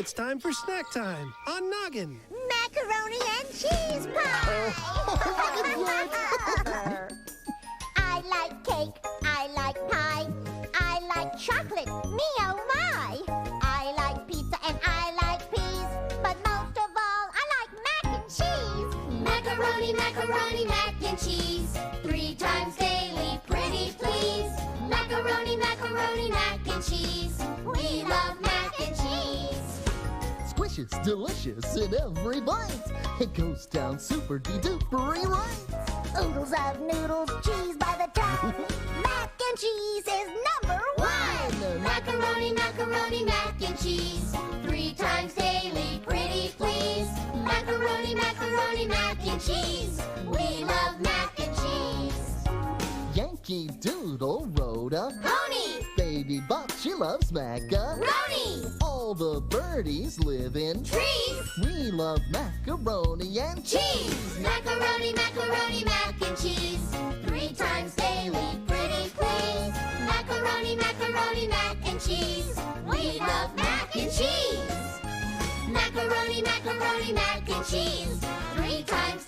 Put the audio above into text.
It's time for snack time on Noggin. Macaroni and cheese pie! I like cake, I like pie, I like chocolate, me oh my! I like pizza and I like peas, but most of all, I like mac and cheese! Macaroni, macaroni, mac and cheese, 3 times daily, pretty please. Macaroni, macaroni, mac and cheese, we love mac and cheese. Squishes, delicious in every bite. It goes down super dupery right. Oodles of noodles, cheese by the ton. Mac and cheese is number 1! Macaroni, macaroni, mac and cheese, 3 times daily, pretty please. Macaroni, macaroni, mac and cheese, we love mac and cheese. Yankee Doodle rode a Pony, baby buck, she loves macaroni. All the birdies live in trees, we love macaroni and cheese. Macaroni, macaroni, mac and cheese, 3 times daily, pretty please. Macaroni, macaroni, mac and cheese, we love mac and cheese. Macaroni, macaroni, mac and cheese, 3 times